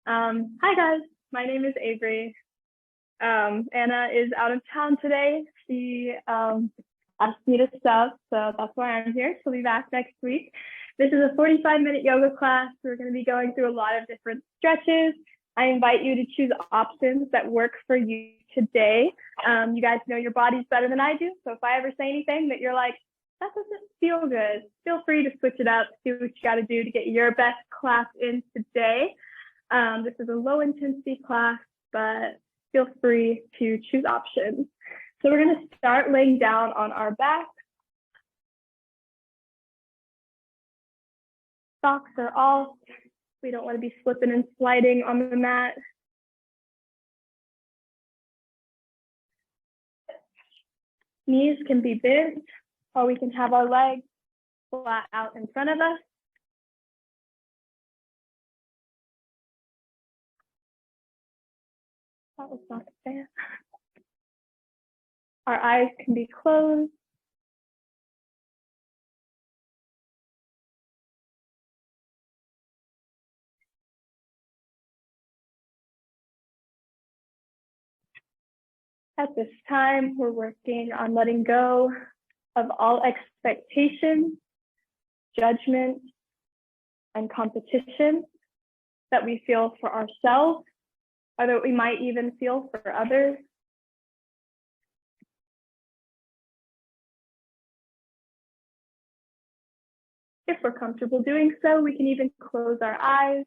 Hi guys, my name is Avery. Anna is out of town today. She asked me to sub, so that's why I'm here. She'll be back next week. This is a 45-minute yoga class. We're going to be going through a lot of different stretches. I invite you to choose options that work for you today. You guys know your bodies better than I do, so if I ever say anything that you're like, that doesn't feel good, feel free to switch it up, see what you got to do to get your best class in today. This is a low intensity class, but feel free to choose options. So we're going to start laying down on our back. Socks are off. We don't want to be slipping and sliding on the mat. Knees can be bent, or we can have our legs flat out in front of us. That was not a fan. Our eyes can be closed. At this time, we're working on letting go of all expectations, judgment, and competition that we feel for ourselves, or that we might even feel for others. If we're comfortable doing so, we can even close our eyes.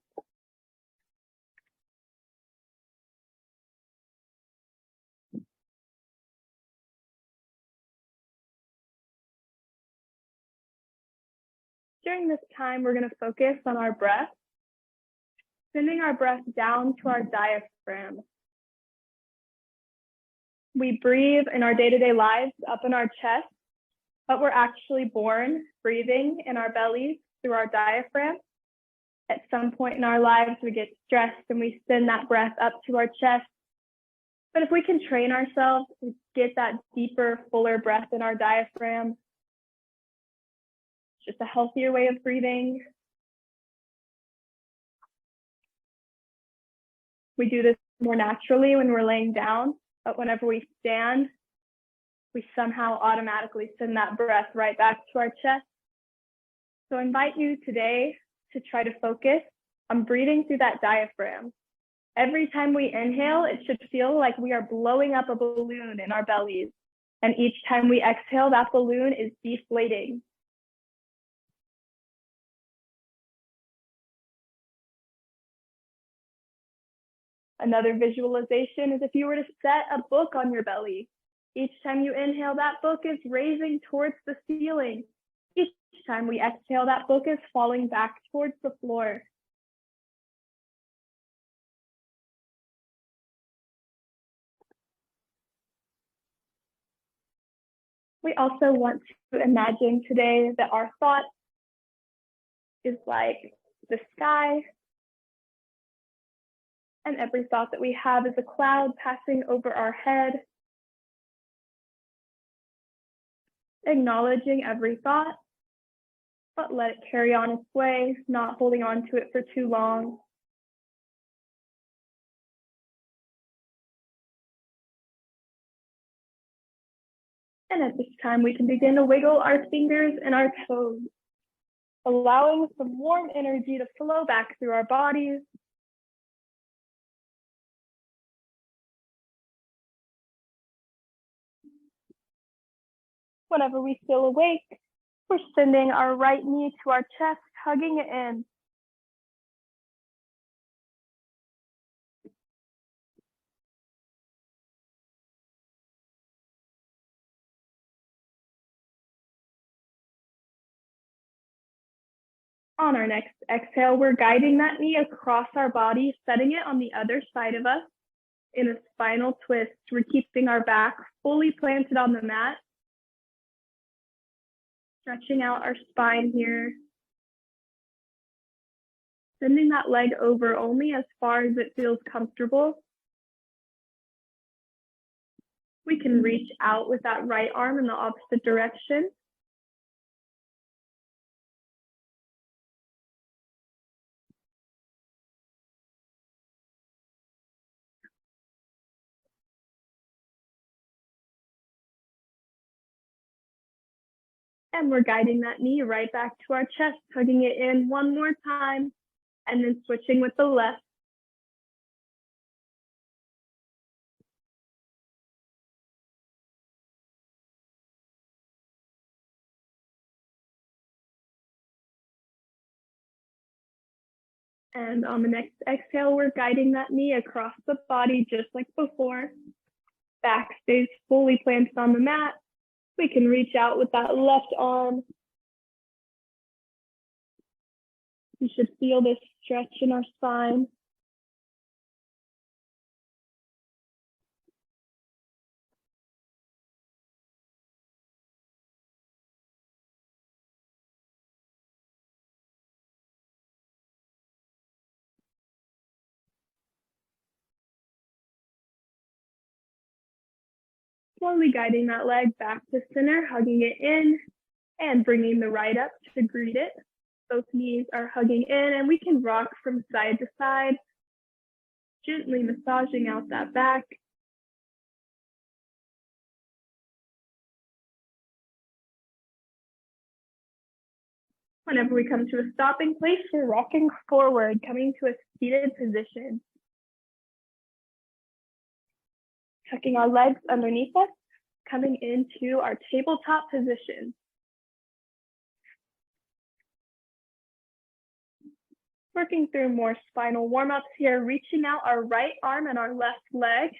During this time, we're going to focus on our breath, sending our breath down to our diaphragm. We breathe in our day-to-day lives up in our chest, but we're actually born breathing in our bellies through our diaphragm. At some point in our lives, we get stressed and we send that breath up to our chest. But if we can train ourselves to get that deeper, fuller breath in our diaphragm, it's just a healthier way of breathing. We do this more naturally when we're laying down, but whenever we stand, we somehow automatically send that breath right back to our chest. So I invite you today to try to focus on breathing through that diaphragm. Every time we inhale, it should feel like we are blowing up a balloon in our bellies. And each time we exhale, that balloon is deflating. Another visualization is if you were to set a book on your belly. Each time you inhale, that book is raising towards the ceiling. Each time we exhale, that book is falling back towards the floor. We also want to imagine today that our thought is like the sky, and every thought that we have is a cloud passing over our head. Acknowledging every thought, but let it carry on its way, not holding on to it for too long. And at this time, we can begin to wiggle our fingers and our toes, allowing some warm energy to flow back through our bodies. Whenever we feel awake, we're sending our right knee to our chest, hugging it in. On our next exhale, we're guiding that knee across our body, setting it on the other side of us in a spinal twist. We're keeping our back fully planted on the mat, stretching out our spine here, sending that leg over only as far as it feels comfortable. We can reach out with that right arm in the opposite direction. And we're guiding that knee right back to our chest, hugging it in one more time, and then switching with the left. And on the next exhale, we're guiding that knee across the body just like before. Back stays fully planted on the mat. We can reach out with that left arm. You should feel this stretch in our spine. Slowly guiding that leg back to center, hugging it in, and bringing the right up to greet it. Both knees are hugging in, and we can rock from side to side, gently massaging out that back. Whenever we come to a stopping place, we're rocking forward, coming to a seated position. Tucking our legs underneath us, coming into our tabletop position. Working through more spinal warm-ups here, reaching out our right arm and our left leg.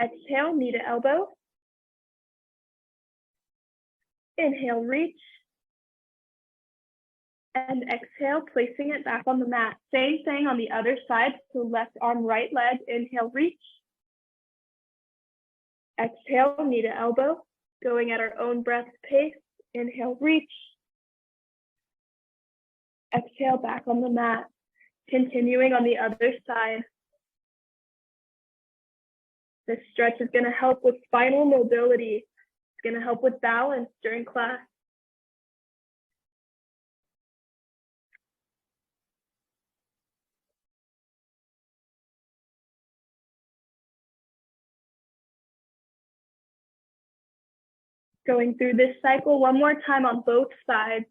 Exhale, knee to elbow. Inhale, reach. And exhale, placing it back on the mat. Same thing on the other side. So left arm, right leg. Inhale, reach. Exhale, knee to elbow. Going at our own breath pace. Inhale, reach. Exhale, back on the mat. Continuing on the other side. This stretch is going to help with spinal mobility. It's going to help with balance during class. Going through this cycle one more time on both sides.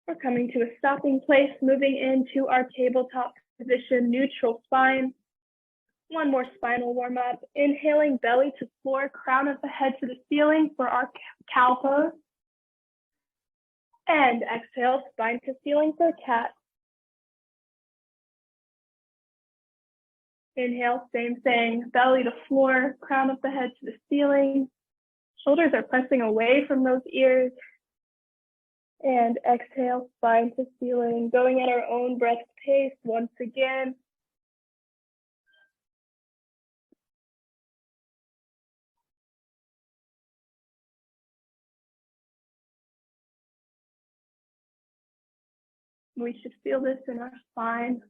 We're coming to a stopping place, moving into our tabletop position, neutral spine. One more spinal warm up. Inhaling, belly to floor, crown of the head to the ceiling for our cow pose. And exhale, spine to ceiling for cat. Inhale, same thing, belly to floor, crown of the head to the ceiling. Shoulders are pressing away from those ears. And exhale, spine to ceiling, going at our own breath pace once again. We should feel this in our spine.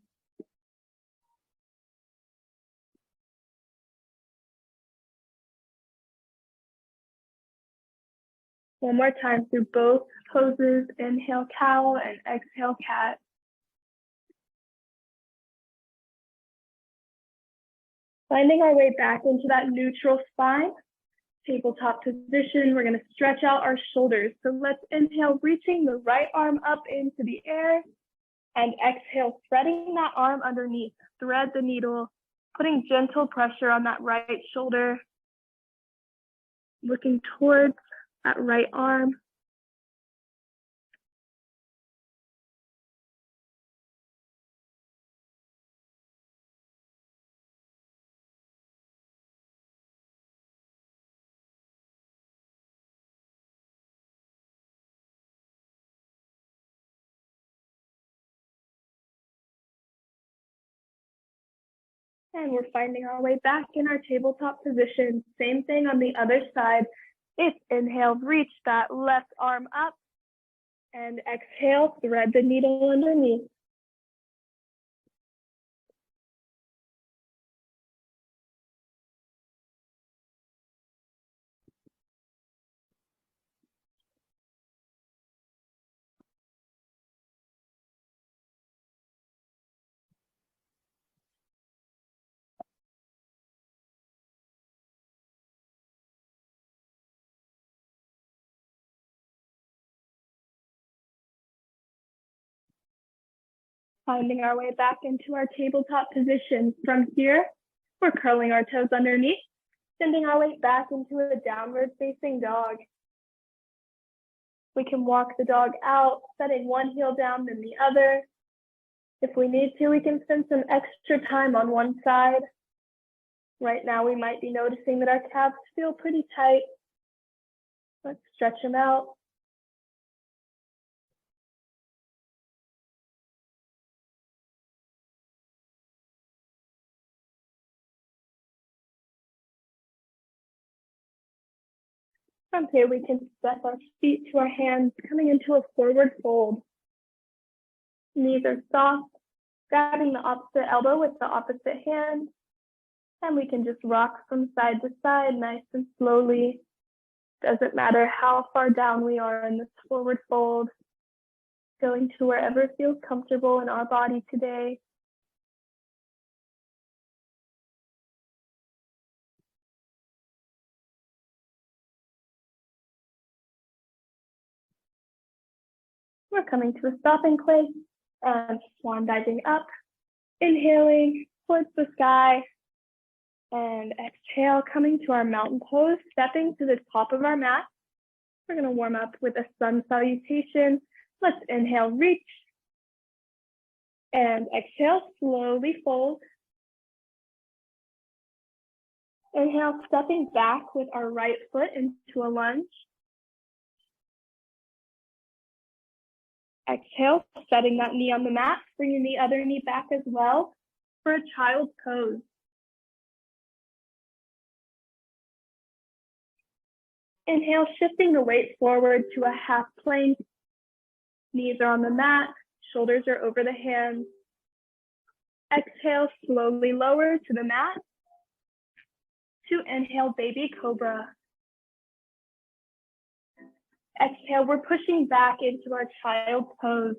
One more time through both poses. Inhale, cow, and exhale, cat. Finding our way back into that neutral spine, tabletop position. We're going to stretch out our shoulders. So let's inhale, reaching the right arm up into the air, and exhale, threading that arm underneath. Thread the needle, putting gentle pressure on that right shoulder, looking towards that right arm. And we're finding our way back in our tabletop position. Same thing on the other side. It's inhale, reach that left arm up, and exhale, thread the needle underneath. Finding our way back into our tabletop position. From here, we're curling our toes underneath, sending our weight back into a downward facing dog. We can walk the dog out, setting one heel down, then the other. If we need to, we can spend some extra time on one side. Right now, we might be noticing that our calves feel pretty tight. Let's stretch them out. From here, we can step our feet to our hands, coming into a forward fold. Knees are soft, grabbing the opposite elbow with the opposite hand. And we can just rock from side to side, nice and slowly. Doesn't matter how far down we are in this forward fold. Going to wherever feels comfortable in our body today. We're coming to a stopping place and swan diving up, inhaling towards the sky, and exhale, coming to our mountain pose, stepping to the top of our mat. We're going to warm up with a sun salutation. Let's inhale, reach, and exhale, slowly fold. Inhale, stepping back with our right foot into a lunge. Exhale, setting that knee on the mat, bringing the other knee back as well for a child's pose. Inhale, shifting the weight forward to a half plank. Knees are on the mat, shoulders are over the hands. Exhale, slowly lower to the mat. To inhale, baby cobra. Exhale, we're pushing back into our child's pose.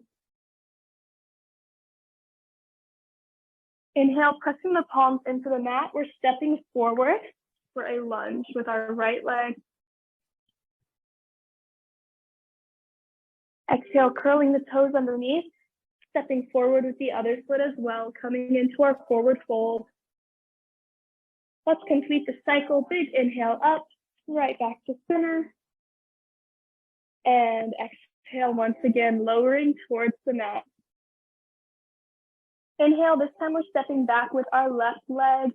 Inhale, pressing the palms into the mat. We're stepping forward for a lunge with our right leg. Exhale, curling the toes underneath, stepping forward with the other foot as well, coming into our forward fold. Let's complete the cycle. Big inhale up, right back to center. And exhale once again, lowering towards the mat. Inhale, this time we're stepping back with our left leg.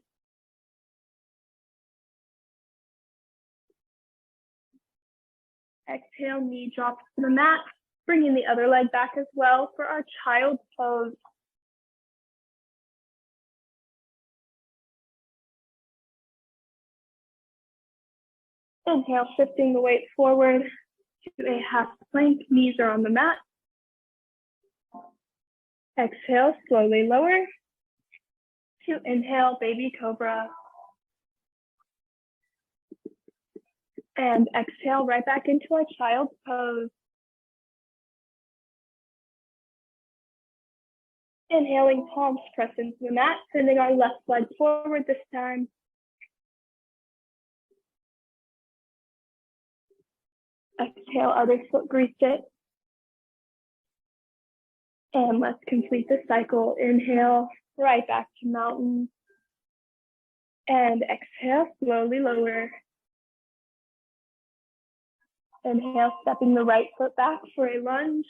Exhale, knee drops to the mat, bringing the other leg back as well for our child's pose. Inhale, shifting the weight forward to a half plank, knees are on the mat. Exhale, slowly lower. To inhale, baby cobra. And exhale, right back into our child's pose. Inhaling, palms press into the mat, sending our left leg forward this time. Exhale, other foot grease it. And let's complete the cycle. Inhale, right back to mountain. And exhale, slowly lower. Inhale, stepping the right foot back for a lunge.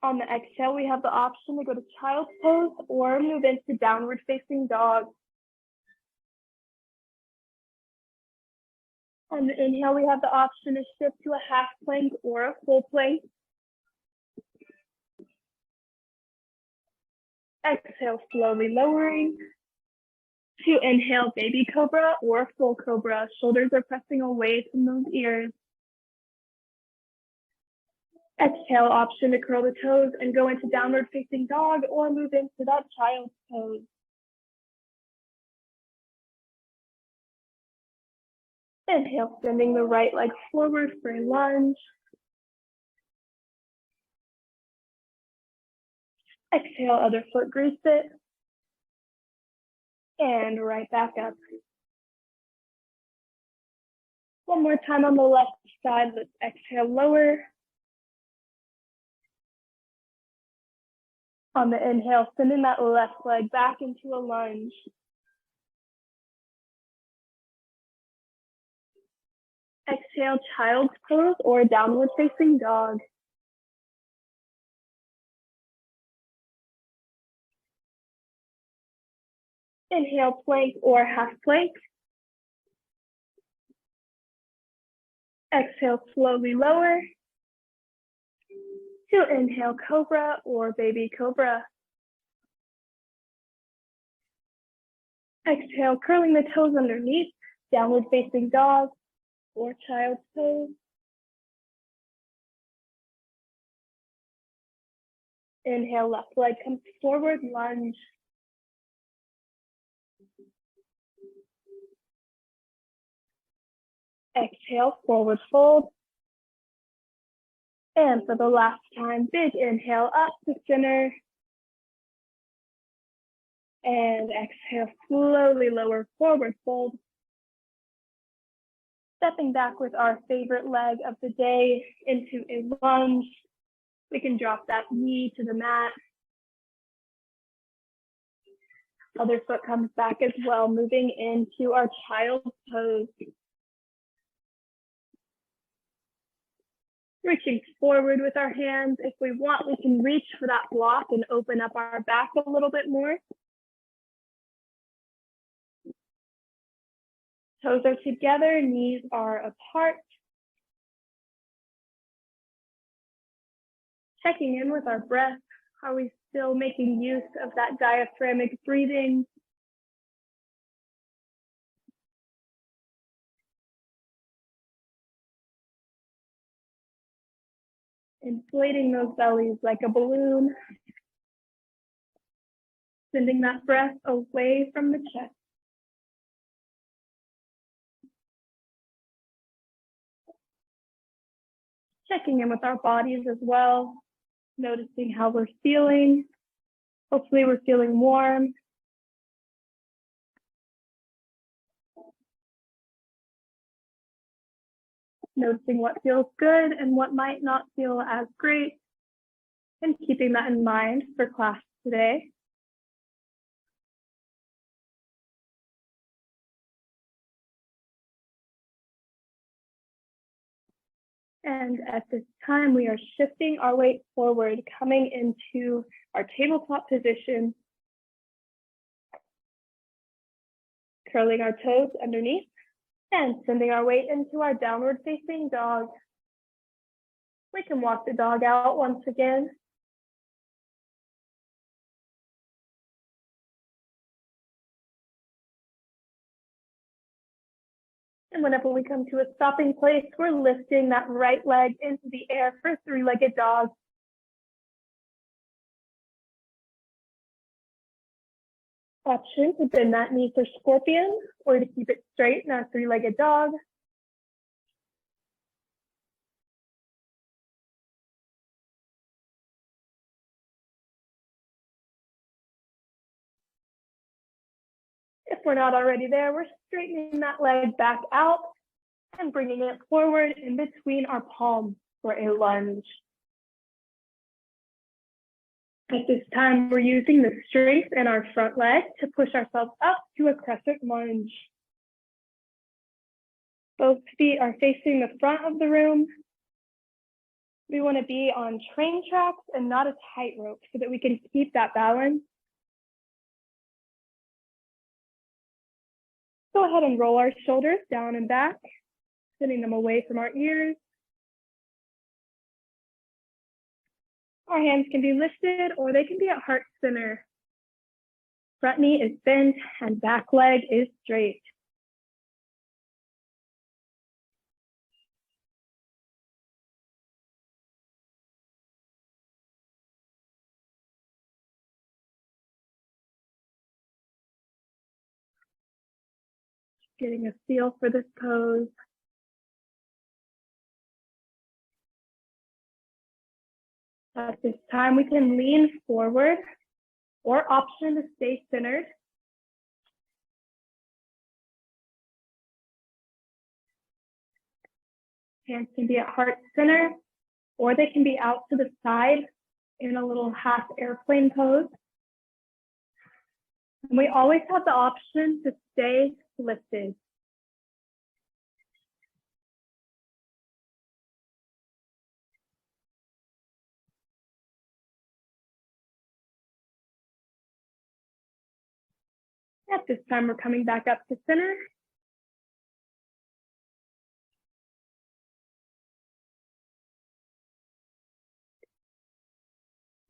On the exhale, we have the option to go to child's pose or move into downward facing dog. On the inhale, we have the option to shift to a half plank or a full plank. Exhale, slowly lowering. To inhale, baby cobra or full cobra. Shoulders are pressing away from those ears. Exhale, option to curl the toes and go into downward facing dog or move into that child's pose. Inhale, sending the right leg forward for a lunge. Exhale, other foot grease it. And right back up. One more time on the left side. Let's exhale, lower. On the inhale, sending that left leg back into a lunge. Exhale, child's pose or downward facing dog. Inhale, plank or half plank. Exhale, slowly lower. To inhale, cobra or baby cobra. Exhale, curling the toes underneath, downward facing dog or child's pose. Inhale, left leg comes forward, lunge. Exhale, forward fold. And for the last time, big inhale up to center. And exhale, slowly lower, forward fold. Stepping back with our favorite leg of the day into a lunge. We can drop that knee to the mat. Other foot comes back as well, moving into our child's pose. Reaching forward with our hands. If we want, we can reach for that block and open up our back a little bit more. Toes are together, knees are apart. Checking in with our breath. Are we still making use of that diaphragmatic breathing? Inflating those bellies like a balloon. Sending that breath away from the chest. Checking in with our bodies as well. Noticing how we're feeling. Hopefully we're feeling warm. Noticing what feels good and what might not feel as great. And keeping that in mind for class today. And at this time, we are shifting our weight forward, coming into our tabletop position. Curling our toes underneath and sending our weight into our downward facing dog. We can walk the dog out once again. And whenever we come to a stopping place, we're lifting that right leg into the air for three-legged dog. Option to bend that knee for scorpion or to keep it straight in our three-legged dog. If we're not already there, we're straightening that leg back out and bringing it forward in between our palms for a lunge. At this time, we're using the strength in our front leg to push ourselves up to a crescent lunge. Both feet are facing the front of the room. We want to be on train tracks and not a tightrope so that we can keep that balance. Go ahead and roll our shoulders down and back, sending them away from our ears. Our hands can be lifted or they can be at heart center. Front knee is bent and back leg is straight. Getting a feel for this pose. At this time, we can lean forward or option to stay centered. Hands can be at heart center or they can be out to the side in a little half airplane pose. And we always have the option to stay lifted. At this time, we're coming back up to center.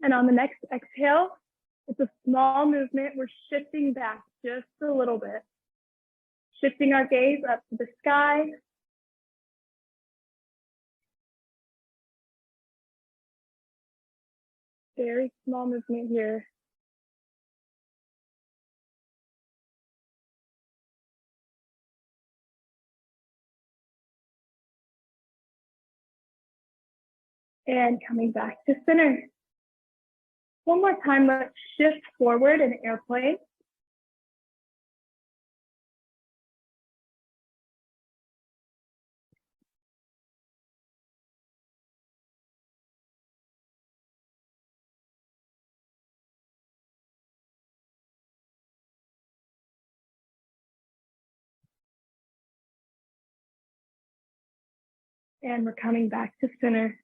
And on the next exhale, it's a small movement. We're shifting back just a little bit. Shifting our gaze up to the sky. Very small movement here. And coming back to center. One more time, let's shift forward in airplane. And we're coming back to center.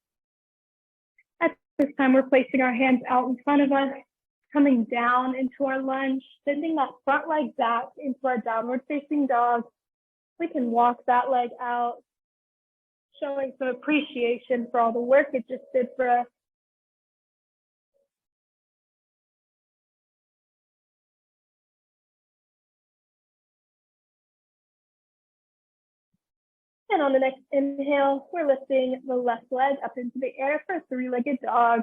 At this time, we're placing our hands out in front of us, coming down into our lunge, bending that front leg back into our downward facing dog. We can walk that leg out, showing some appreciation for all the work it just did for us. And on the next inhale, we're lifting the left leg up into the air for a three-legged dog.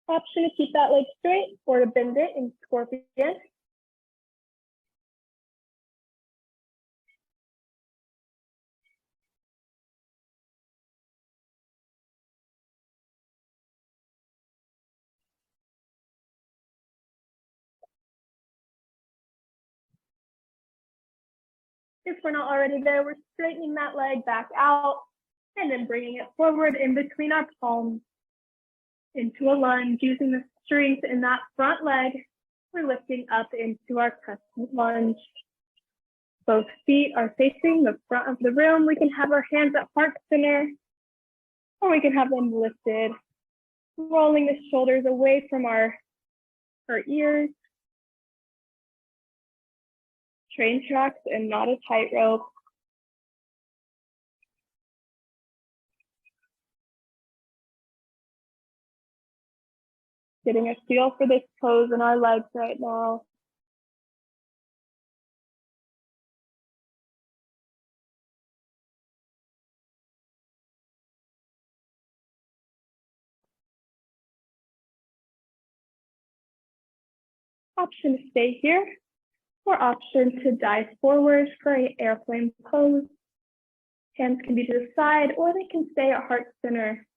Option to keep that leg straight or to bend it in scorpion. If we're not already there, we're straightening that leg back out and then bringing it forward in between our palms into a lunge. Using the strength in that front leg, we're lifting up into our crescent lunge. Both feet are facing the front of the room. We can have our hands at heart center, or we can have them lifted, rolling the shoulders away from our ears. Train tracks and not a tightrope. Getting a feel for this pose in our legs right now. Option to stay here, or option to dive forward for an airplane pose. Hands can be to the side, or they can stay at heart center.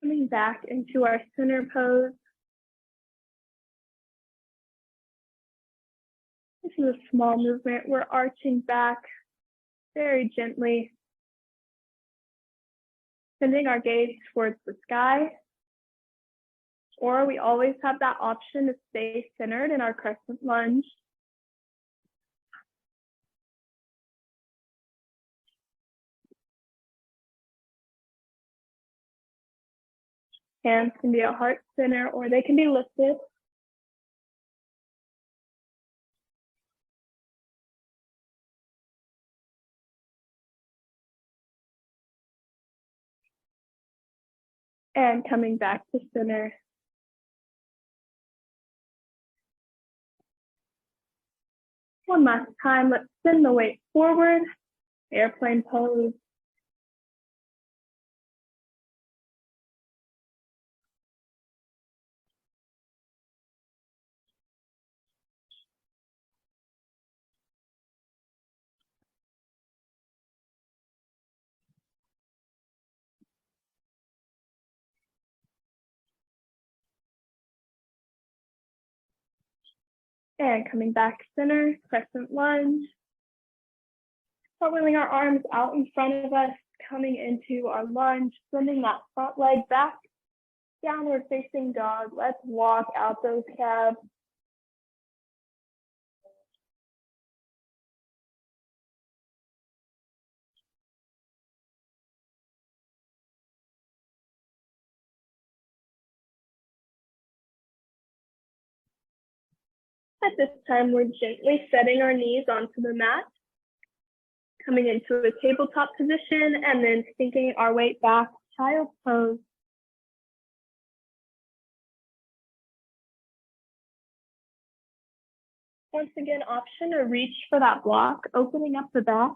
Coming back into our center pose. This is a small movement. We're arching back very gently, sending our gaze towards the sky. Or we always have that option to stay centered in our crescent lunge. Hands can be at heart center, or they can be lifted. And coming back to center. One last time, let's send the weight forward, airplane pose. And coming back center, crescent lunge. Cartwheeling our arms out in front of us, coming into our lunge, sending that front leg back, downward facing dog. Let's walk out those calves. At this time, we're gently setting our knees onto the mat, coming into a tabletop position, and then sinking our weight back, child's pose. Once again, option to reach for that block, opening up the back.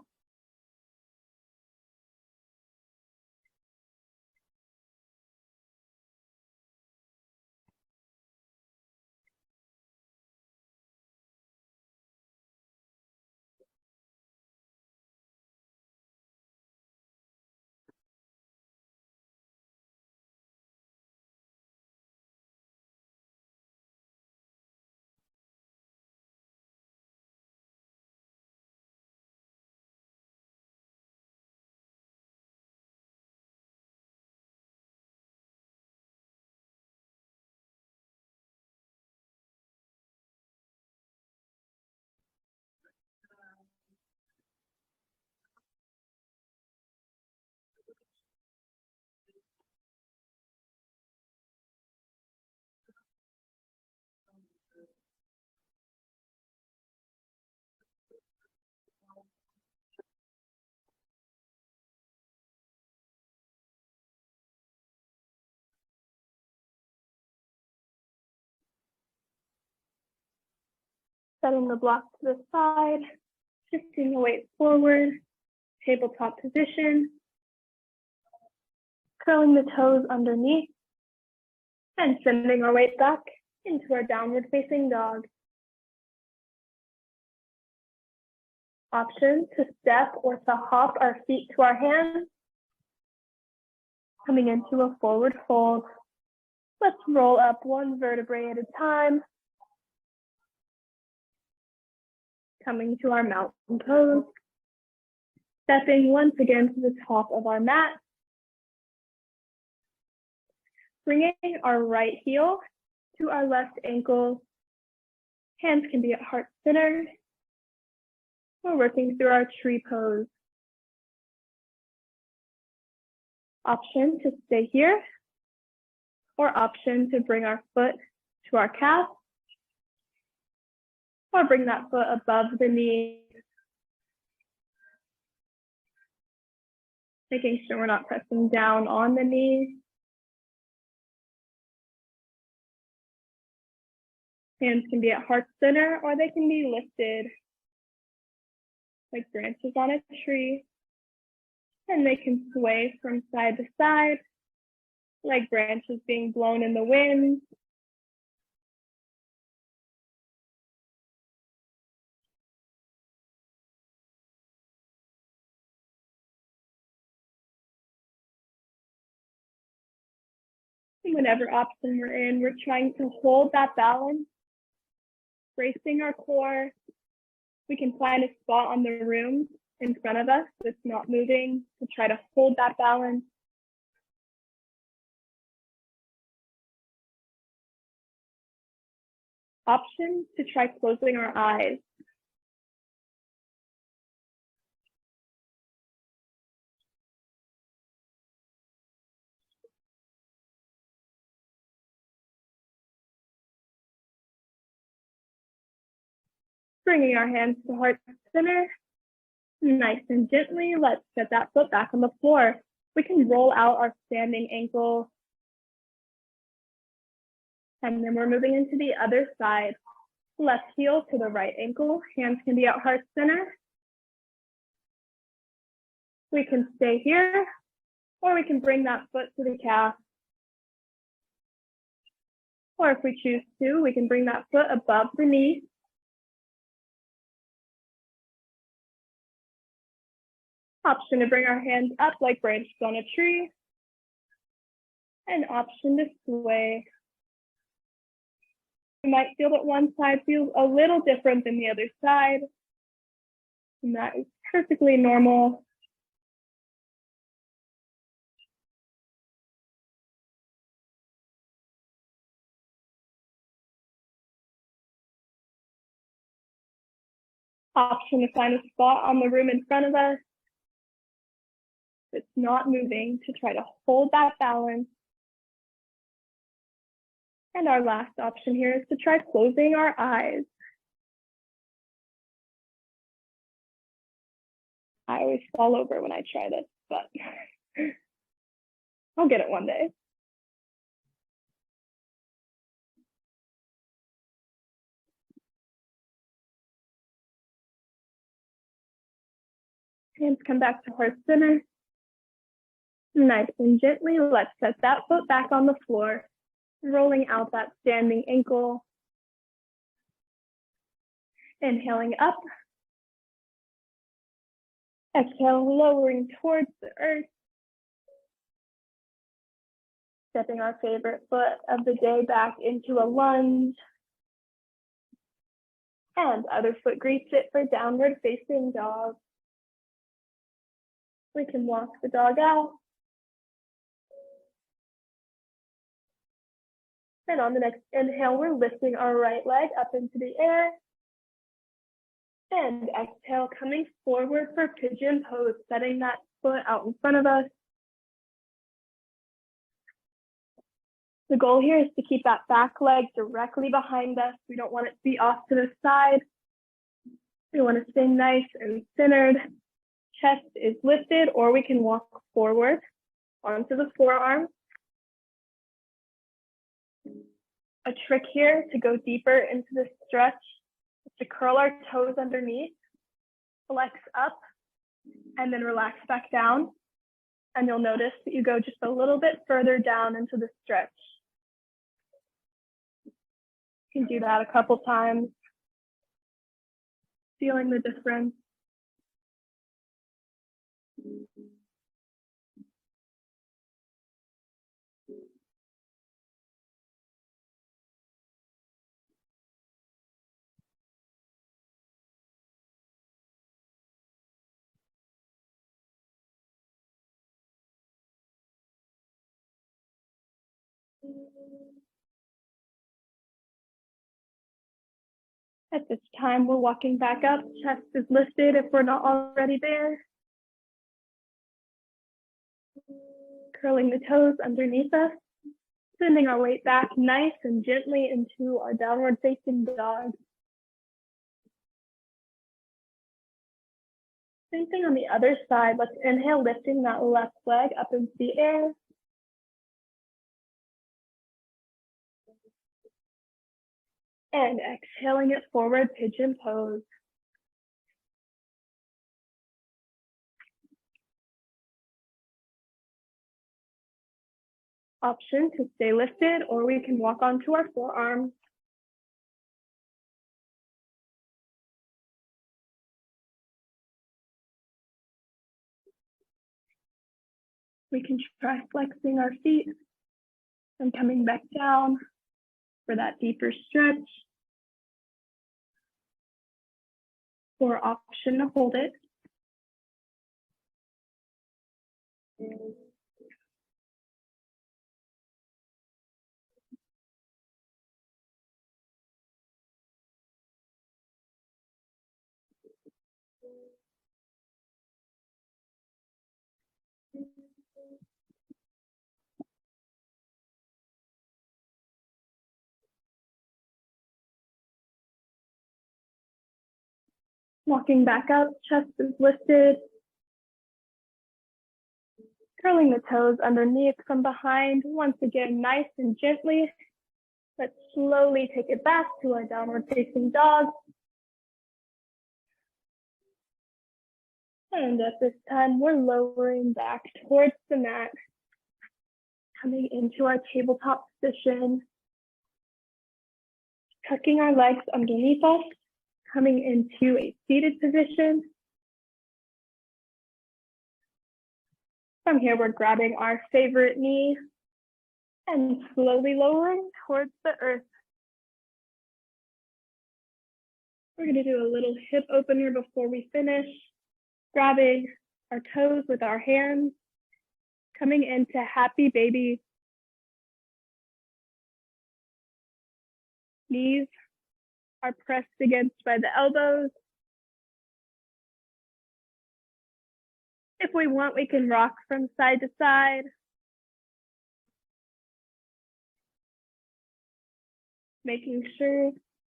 Setting the block to the side, shifting the weight forward, tabletop position, curling the toes underneath, and sending our weight back into our downward facing dog. Option to step or to hop our feet to our hands, coming into a forward fold. Let's roll up one vertebrae at a time, coming to our mountain pose, stepping once again to the top of our mat, bringing our right heel to our left ankle. Hands can be at heart center. We're working through our tree pose. Option to stay here, or option to bring our foot to our calf, or bring that foot above the knee, making sure we're not pressing down on the knee. Hands can be at heart center, or they can be lifted like branches on a tree, and they can sway from side to side like branches being blown in the wind. And whatever option we're in, we're trying to hold that balance, bracing our core. We can find a spot on the room in front of us that's not moving to try to hold that balance. Option to try closing our eyes. Bringing our hands to heart center. Nice and gently, let's set that foot back on the floor. We can roll out our standing ankle. And then we're moving into the other side. Left heel to the right ankle. Hands can be at heart center. We can stay here, or we can bring that foot to the calf. Or if we choose to, we can bring that foot above the knee. Option to bring our hands up like branches on a tree. And option to sway. You might feel that one side feels a little different than the other side, and that is perfectly normal. Option to find a spot on the room in front of us that's not moving to try to hold that balance. And our last option here is to try closing our eyes. I always fall over when I try this, but I'll get it one day. Hands come back to horse center. Nice and gently, let's set that foot back on the floor, rolling out that standing ankle. Inhaling up. Exhale, lowering towards the earth. Stepping our favorite foot of the day back into a lunge. And other foot greets it for downward facing dog. We can walk the dog out. And on the next inhale, we're lifting our right leg up into the air. And exhale, coming forward for pigeon pose, setting that foot out in front of us. The goal here is to keep that back leg directly behind us. We don't want it to be off to the side. We want to stay nice and centered. Chest is lifted, or we can walk forward onto the forearm. A trick here to go deeper into the stretch is to curl our toes underneath, flex up, and then relax back down. And you'll notice that you go just a little bit further down into the stretch. You can do that a couple times, feeling the difference. At this time, we're walking back up. Chest is lifted if we're not already there. Curling the toes underneath us. Sending our weight back nice and gently into our downward facing dog. Same thing on the other side. Let's inhale, lifting that left leg up into the air. And exhaling it forward, pigeon pose. Option to stay lifted, or we can walk onto our forearms. We can try flexing our feet and coming back down for that deeper stretch. Or option to hold it. Walking back up, chest is lifted. Curling the toes underneath from behind. Once again, nice and gently. Let's slowly take it back to our downward facing dog. And at this time, we're lowering back towards the mat. Coming into our tabletop position. Tucking our legs underneath us. Coming into a seated position. From here, we're grabbing our favorite knee and slowly lowering towards the earth. We're going to do a little hip opener before we finish, grabbing our toes with our hands, coming into happy baby. Knees are pressed against by the elbows. If we want, we can rock from side to side. Making sure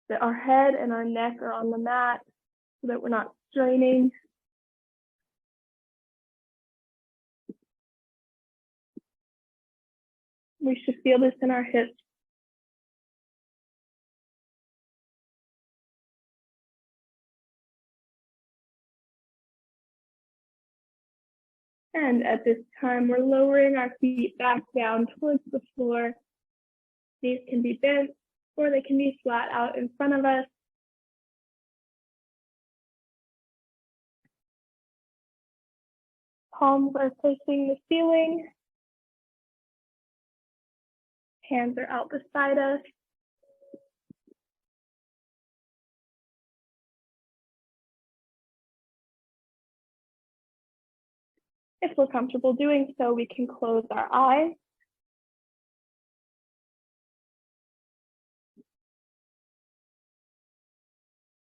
that our head and our neck are on the mat so that we're not straining. We should feel this in our hips. And at this time, we're lowering our feet back down towards the floor. These can be bent or they can be flat out in front of us. Palms are facing the ceiling. Hands are out beside us. If we're comfortable doing so, we can close our eyes.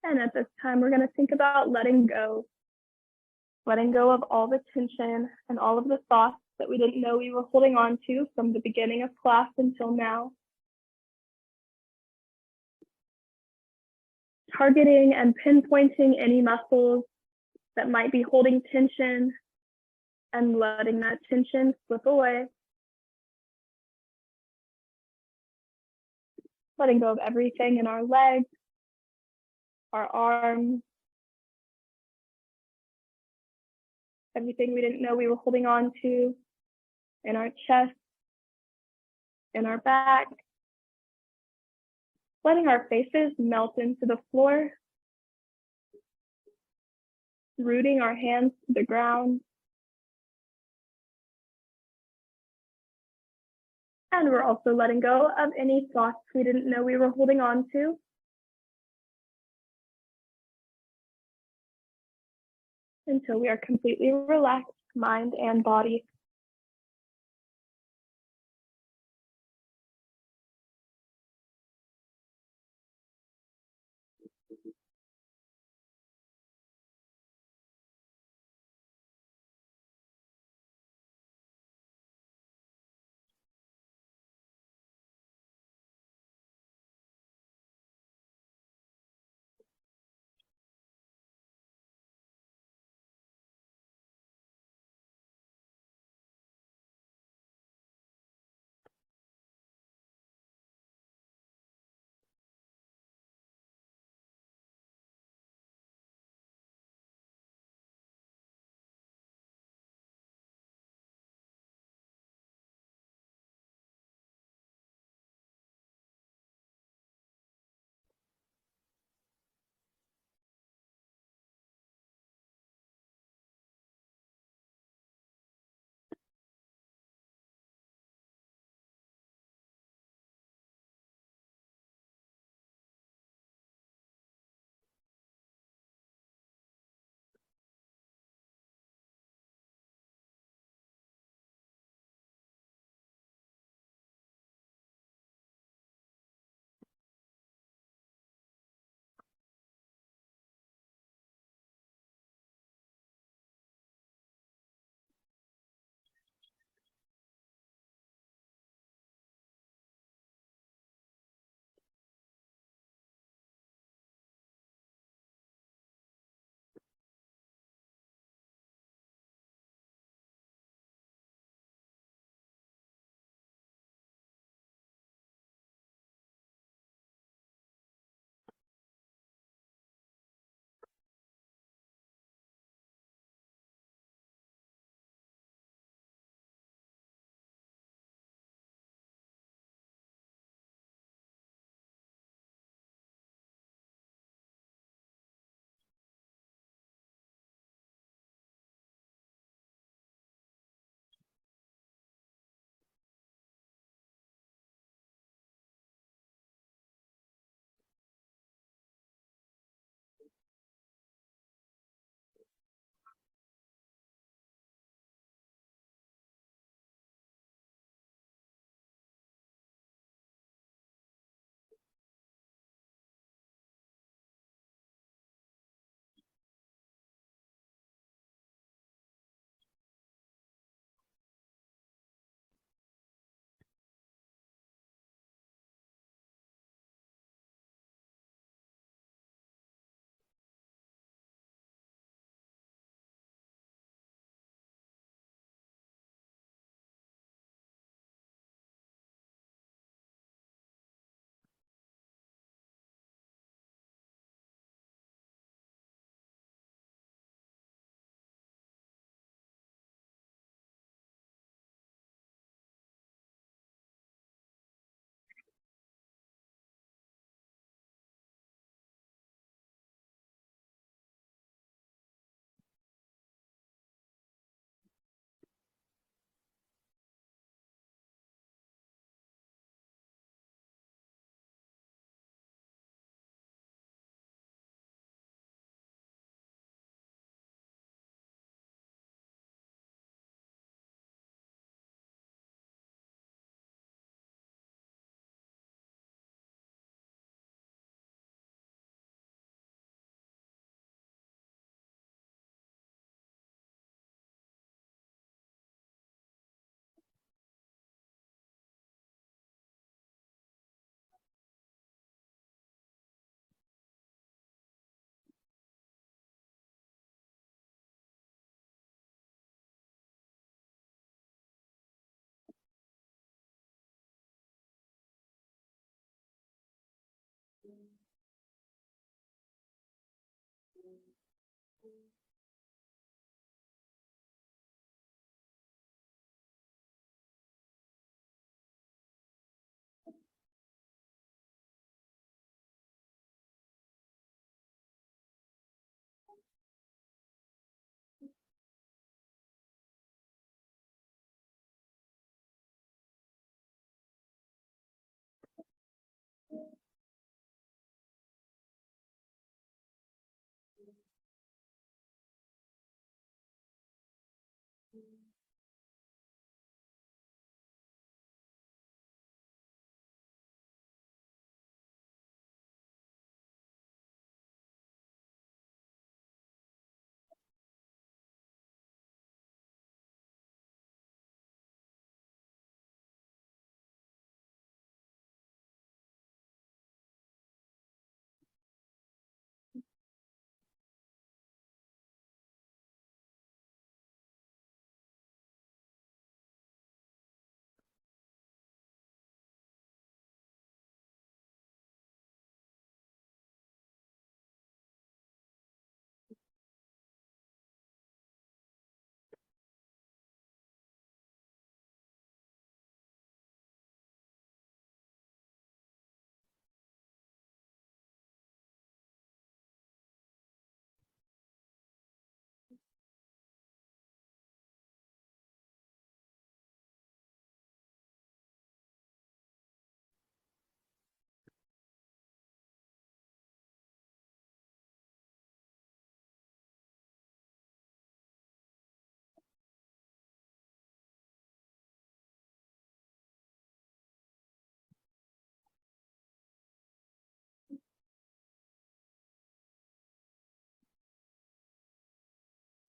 And at this time, we're going to think about letting go of all the tension and all of the thoughts that we didn't know we were holding on to from the beginning of class until now. Targeting and pinpointing any muscles that might be holding tension and letting that tension slip away. Letting go of everything in our legs, our arms, everything we didn't know we were holding on to in our chest, in our back. Letting our faces melt into the floor. Rooting our hands to the ground. And we're also letting go of any thoughts we didn't know we were holding on to. Until we are completely relaxed, mind and body.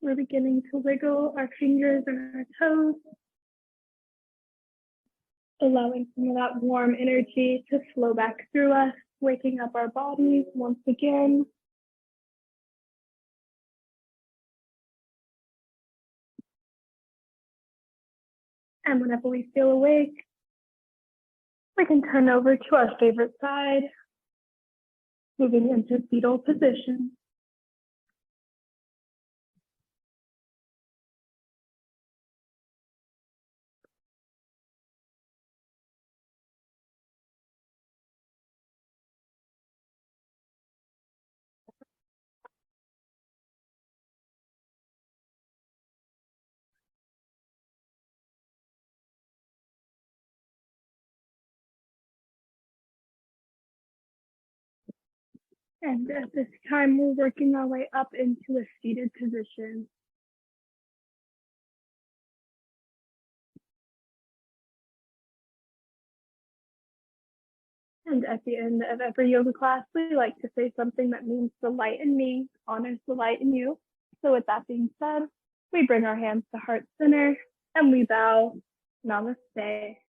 We're beginning to wiggle our fingers and our toes, allowing some of that warm energy to flow back through us, waking up our bodies once again. And whenever we feel awake, we can turn over to our favorite side, moving into fetal position. And at this time, we're working our way up into a seated position. And at the end of every yoga class, we like to say something that means the light in me honors the light in you. So with that being said, we bring our hands to heart center and we bow. Namaste.